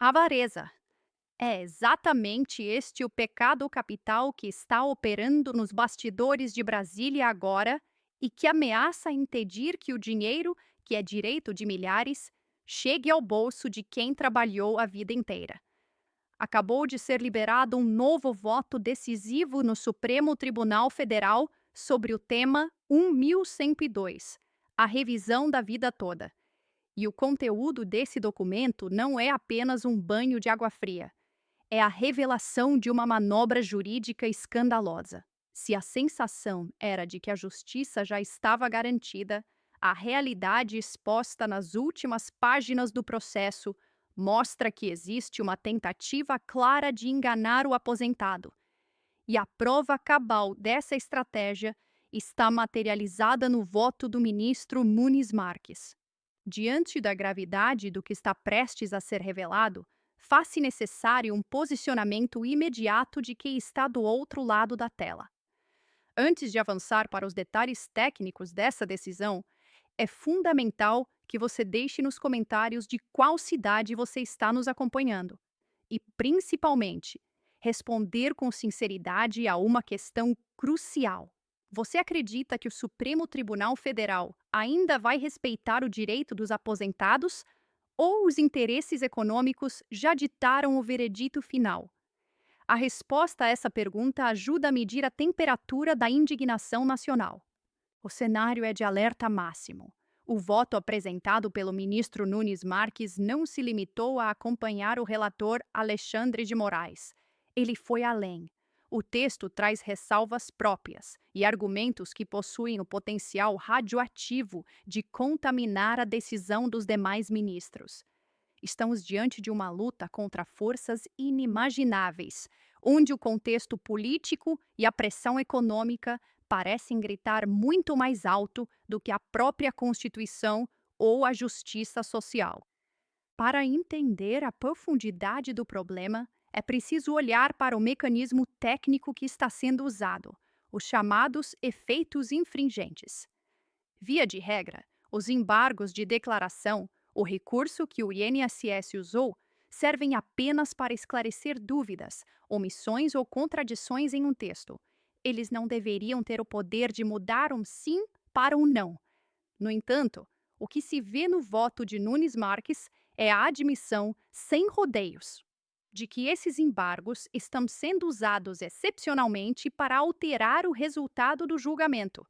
Avareza. É exatamente este o pecado capital que está operando nos bastidores de Brasília agora e que ameaça impedir que o dinheiro, que é direito de milhares, chegue ao bolso de quem trabalhou a vida inteira. Acabou de ser liberado um novo voto decisivo no Supremo Tribunal Federal sobre o tema 1102, a revisão da vida toda. E o conteúdo desse documento não é apenas um banho de água fria, é a revelação de uma manobra jurídica escandalosa. Se a sensação era de que a justiça já estava garantida, a realidade exposta nas últimas páginas do processo mostra que existe uma tentativa clara de enganar o aposentado. E a prova cabal dessa estratégia está materializada no voto do ministro Nunes Marques. Diante da gravidade do que está prestes a ser revelado, faz-se necessário um posicionamento imediato de quem está do outro lado da tela. Antes de avançar para os detalhes técnicos dessa decisão, é fundamental que você deixe nos comentários de qual cidade você está nos acompanhando. E, principalmente, responder com sinceridade a uma questão crucial. Você acredita que o Supremo Tribunal Federal ainda vai respeitar o direito dos aposentados ou os interesses econômicos já ditaram o veredito final? A resposta a essa pergunta ajuda a medir a temperatura da indignação nacional. O cenário é de alerta máximo. O voto apresentado pelo ministro Nunes Marques não se limitou a acompanhar o relator Alexandre de Moraes. Ele foi além. O texto traz ressalvas próprias e argumentos que possuem o potencial radioativo de contaminar a decisão dos demais ministros. Estamos diante de uma luta contra forças inimagináveis, onde o contexto político e a pressão econômica parecem gritar muito mais alto do que a própria Constituição ou a justiça social. Para entender a profundidade do problema, é preciso olhar para o mecanismo técnico que está sendo usado, os chamados efeitos infringentes. Via de regra, os embargos de declaração, o recurso que o INSS usou, servem apenas para esclarecer dúvidas, omissões ou contradições em um texto. Eles não deveriam ter o poder de mudar um sim para um não. No entanto, o que se vê no voto de Nunes Marques é a admissão, sem rodeios, de que esses embargos estão sendo usados excepcionalmente para alterar o resultado do julgamento.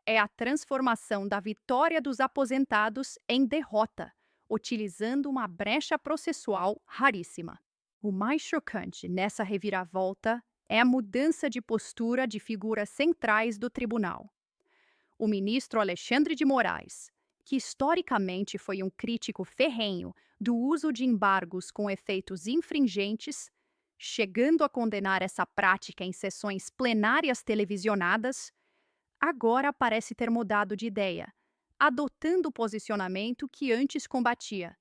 É a transformação da vitória dos aposentados em derrota, utilizando uma brecha processual raríssima. O mais chocante nessa reviravolta é a mudança de postura de figuras centrais do tribunal. O ministro Alexandre de Moraes, que historicamente foi um crítico ferrenho do uso de embargos com efeitos infringentes, chegando a condenar essa prática em sessões plenárias televisionadas, agora parece ter mudado de ideia, adotando o posicionamento que antes combatia.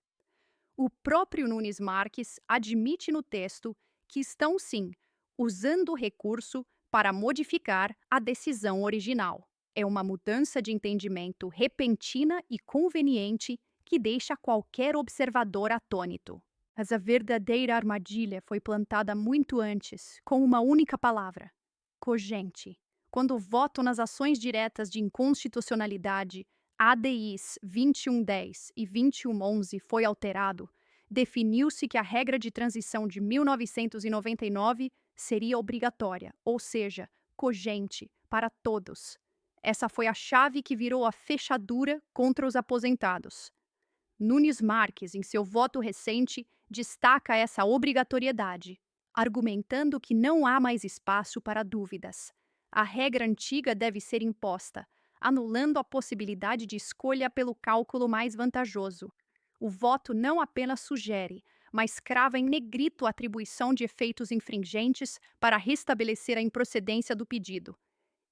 O próprio Nunes Marques admite no texto que estão, sim, usando o recurso para modificar a decisão original. É uma mudança de entendimento repentina e conveniente que deixa qualquer observador atônito. Mas a verdadeira armadilha foi plantada muito antes, com uma única palavra: cogente. Quando o voto nas ações diretas de inconstitucionalidade, ADIs 2110 e 2111, foi alterado, definiu-se que a regra de transição de 1999 seria obrigatória, ou seja, cogente, para todos. Essa foi a chave que virou a fechadura contra os aposentados. Nunes Marques, em seu voto recente, destaca essa obrigatoriedade, argumentando que não há mais espaço para dúvidas. A regra antiga deve ser imposta, anulando a possibilidade de escolha pelo cálculo mais vantajoso. O voto não apenas sugere, mas crava em negrito a atribuição de efeitos infringentes para restabelecer a improcedência do pedido.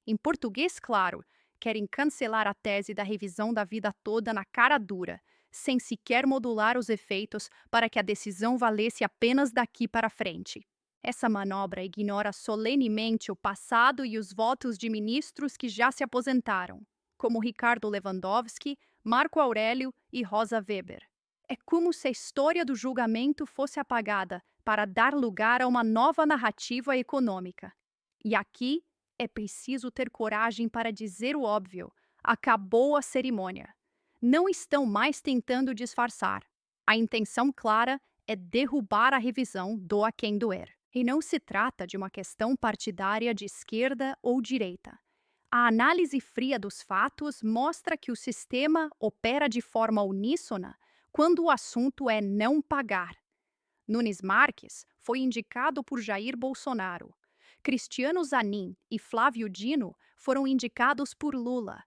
Em português claro, querem cancelar a tese da revisão da vida toda na cara dura, sem sequer modular os efeitos para que a decisão valesse apenas daqui para frente. Essa manobra ignora solenemente o passado e os votos de ministros que já se aposentaram, como Ricardo Lewandowski, Marco Aurélio e Rosa Weber. É como se a história do julgamento fosse apagada para dar lugar a uma nova narrativa econômica. E aqui é preciso ter coragem para dizer o óbvio: acabou a cerimônia. Não estão mais tentando disfarçar. A intenção clara é derrubar a revisão, doa quem doer. E não se trata de uma questão partidária de esquerda ou direita. A análise fria dos fatos mostra que o sistema opera de forma uníssona quando o assunto é não pagar. Nunes Marques foi indicado por Jair Bolsonaro. Cristiano Zanin e Flávio Dino foram indicados por Lula.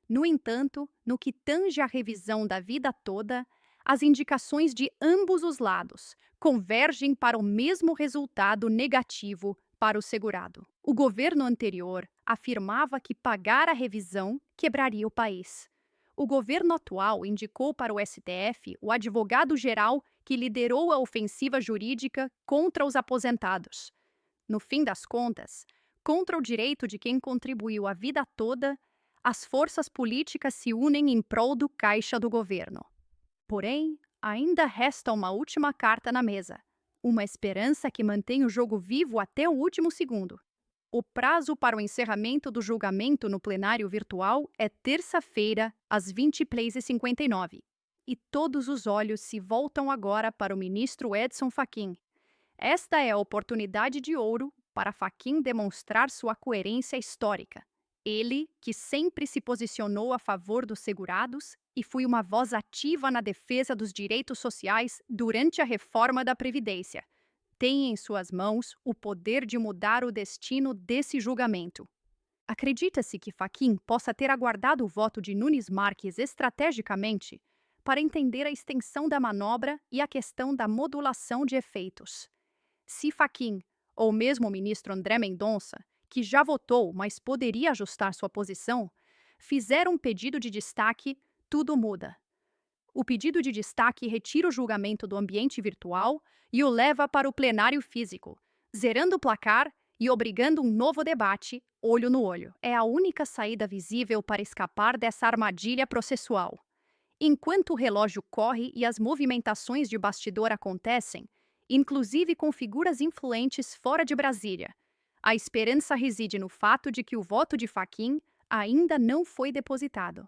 No entanto, no que tange à revisão da vida toda, as indicações de ambos os lados convergem para o mesmo resultado negativo para o segurado. O governo anterior afirmava que pagar a revisão quebraria o país. O governo atual indicou para o STF o advogado-geral que liderou a ofensiva jurídica contra os aposentados. No fim das contas, contra o direito de quem contribuiu a vida toda, as forças políticas se unem em prol do caixa do governo. Porém, ainda resta uma última carta na mesa, uma esperança que mantém o jogo vivo até o último segundo. O prazo para o encerramento do julgamento no plenário virtual é terça-feira, às 20h59. E todos os olhos se voltam agora para o ministro Edson Fachin. Esta é a oportunidade de ouro para Fachin demonstrar sua coerência histórica. Ele, que sempre se posicionou a favor dos segurados e foi uma voz ativa na defesa dos direitos sociais durante a reforma da Previdência, tem em suas mãos o poder de mudar o destino desse julgamento. Acredita-se que Fachin possa ter aguardado o voto de Nunes Marques estrategicamente para entender a extensão da manobra e a questão da modulação de efeitos. Se Fachin, ou mesmo o ministro André Mendonça, que já votou, mas poderia ajustar sua posição, fizer um pedido de destaque, tudo muda. O pedido de destaque retira o julgamento do ambiente virtual e o leva para o plenário físico, zerando o placar e obrigando um novo debate, olho no olho. É a única saída visível para escapar dessa armadilha processual. Enquanto o relógio corre e as movimentações de bastidor acontecem, inclusive com figuras influentes fora de Brasília, a esperança reside no fato de que o voto de Fachin ainda não foi depositado.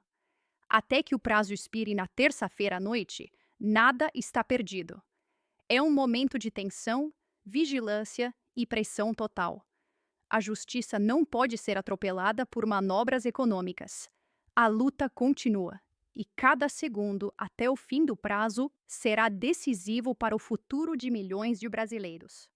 Até que o prazo expire na terça-feira à noite, nada está perdido. É um momento de tensão, vigilância e pressão total. A justiça não pode ser atropelada por manobras econômicas. A luta continua, e cada segundo até o fim do prazo será decisivo para o futuro de milhões de brasileiros.